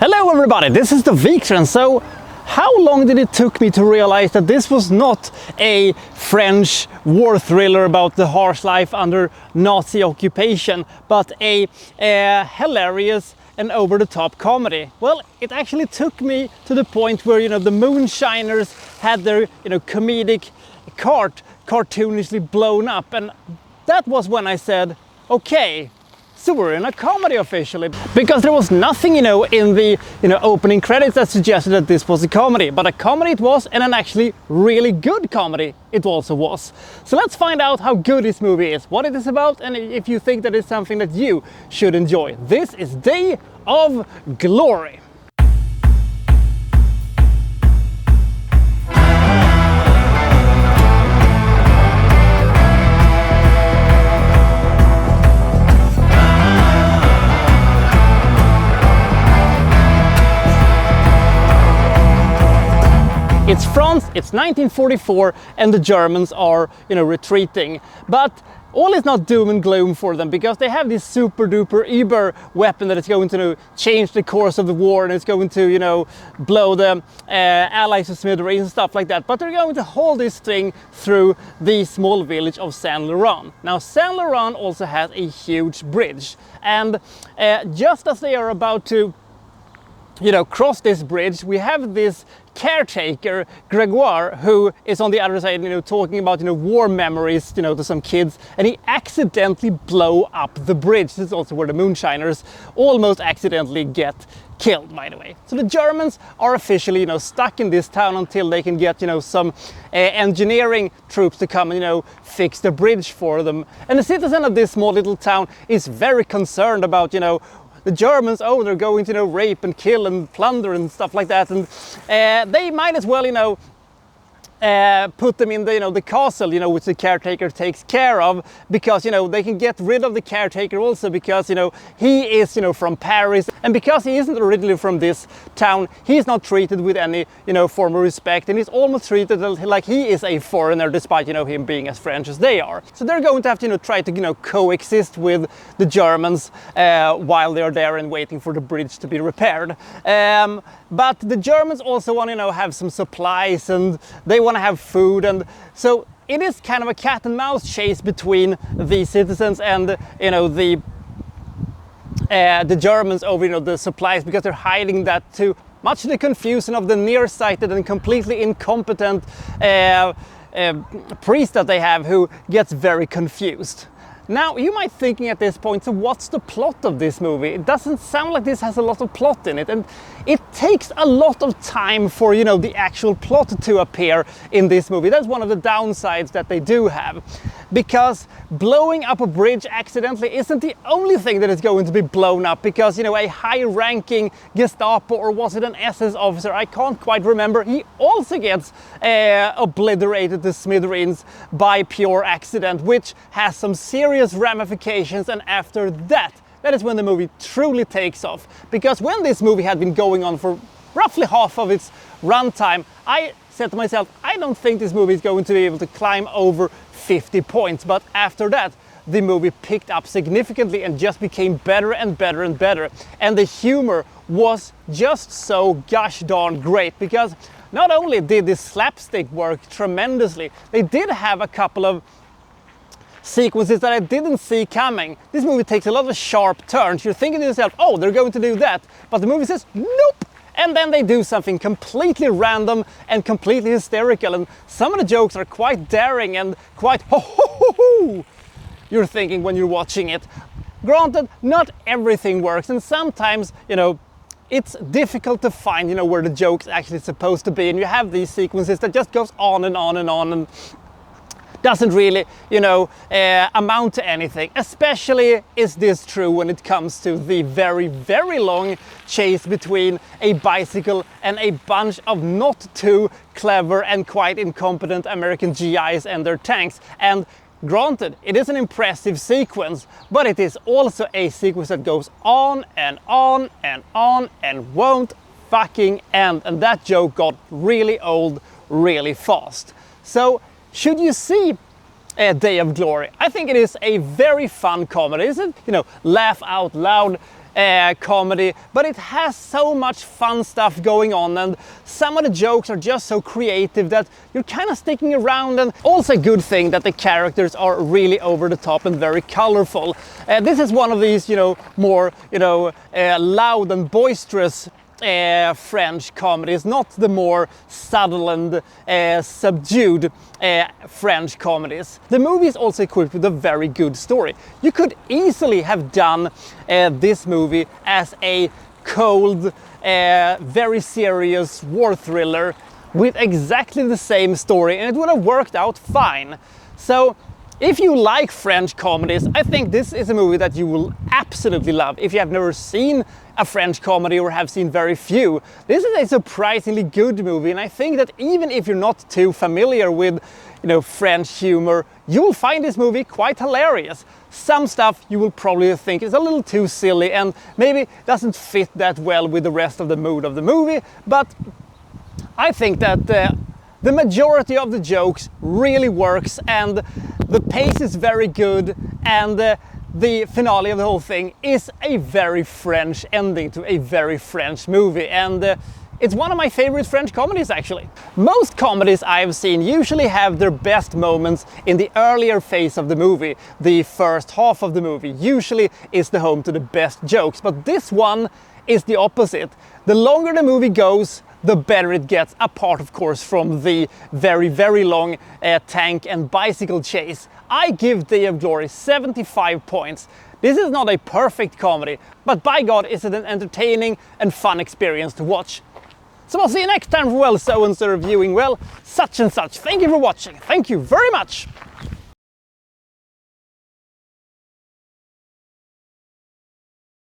Hello everybody, this is the Wikstrand. So how long did it took me to realize that this was not a French war thriller about the harsh life under Nazi occupation, but a hilarious and over-the-top comedy? Well, it actually took me to the point where, the moonshiners had their, comedic cart cartoonishly blown up, and that was when I said, okay, so we're in a comedy officially, because there was nothing, in the opening credits that suggested that this was a comedy, but a comedy it was, and an actually really good comedy it also was. So let's find out how good this movie is, what it is about, and if you think that it's something that you should enjoy. This is Day of Glory. It's France, it's 1944, and the Germans are, retreating. But all is not doom and gloom for them, because they have this super duper Uber weapon that is going to change the course of the war, and it's going to, blow the Allies to smithereens and stuff like that. But they're going to hold this thing through the small village of Saint Laurent. Now, Saint Laurent also has a huge bridge, and just as they are about to cross this bridge, we have this caretaker, Gregoire, who is on the other side, talking about, war memories, to some kids, and he accidentally blow up the bridge. This is also where the moonshiners almost accidentally get killed, by the way. So the Germans are officially, stuck in this town until they can get, some engineering troops to come and, fix the bridge for them. And the citizen of this small little town is very concerned about, the Germans, they're going to, rape and kill and plunder and stuff like that, and they might as well, put them in the castle, which the caretaker takes care of, because, they can get rid of the caretaker also because, he is, from Paris, and because he isn't originally from this town, he's not treated with any, form of respect, and he's almost treated like he is a foreigner, despite, him being as French as they are. So they're going to have to, try to, coexist with the Germans while they're there and waiting for the bridge to be repaired. But the Germans also want to, have some supplies, and they want to have food, and so it is kind of a cat and mouse chase between the citizens and the Germans over the supplies, because they're hiding that too, much to the confusion of the nearsighted and completely incompetent priest that they have, who gets very confused. Now, you might be thinking at this point, so what's the plot of this movie? It doesn't sound like this has a lot of plot in it, and it takes a lot of time for, the actual plot to appear in this movie. That's one of the downsides that they do have, because blowing up a bridge accidentally isn't the only thing that is going to be blown up, because, a high-ranking Gestapo, or was it an SS officer, I can't quite remember, he also gets obliterated to smithereens by pure accident, which has some serious ramifications. And after that is when the movie truly takes off, because when this movie had been going on for roughly half of its runtime, I said to myself, I don't think this movie is going to be able to climb over 50 points, but after that the movie picked up significantly and just became better and better and better, and the humor was just so gosh darn great, because not only did this slapstick work tremendously, they did have a couple of sequences that I didn't see coming. This movie takes a lot of sharp turns. You're thinking to yourself, oh, they're going to do that, but the movie says nope, and then they do something completely random and completely hysterical, and some of the jokes are quite daring and quite ho ho ho ho, you're thinking when you're watching it. Granted, not everything works, and sometimes, it's difficult to find, where the joke's actually supposed to be, and you have these sequences that just goes on and on and on, and doesn't really, amount to anything. Especially is this true when it comes to the very, very long chase between a bicycle and a bunch of not too clever and quite incompetent American GIs and their tanks. And granted, it is an impressive sequence, but it is also a sequence that goes on and on and on and won't fucking end. And that joke got really old really fast. So, should you see Day of Glory? I think it is a very fun comedy. It's a, laugh out loud comedy, but it has so much fun stuff going on, and some of the jokes are just so creative that you're kind of sticking around. And also a good thing that the characters are really over the top and very colorful. This is one of these, more, loud and boisterous French comedies, not the more subtle and subdued French comedies. The movie is also equipped with a very good story. You could easily have done this movie as a cold, very serious war thriller with exactly the same story, and it would have worked out fine. So if you like French comedies, I think this is a movie that you will absolutely love. If you have never seen a French comedy or have seen very few, this is a surprisingly good movie, and I think that even if you're not too familiar with French humor, you will find this movie quite hilarious. Some stuff you will probably think is a little too silly and maybe doesn't fit that well with the rest of the mood of the movie, but I think that the majority of the jokes really works, and the pace is very good, and the finale of the whole thing is a very French ending to a very French movie, and it's one of my favorite French comedies actually. Most comedies I've seen usually have their best moments in the earlier phase of the movie. The first half of the movie usually is the home to the best jokes, but this one is the opposite. The longer the movie goes, the better it gets, apart of course from the very, very long tank and bicycle chase. I give Day of Glory 75 points. This is not a perfect comedy, but by God is it an entertaining and fun experience to watch. So I'll see you next time for well so-and-so reviewing well such and such. Thank you for watching. Thank you very much.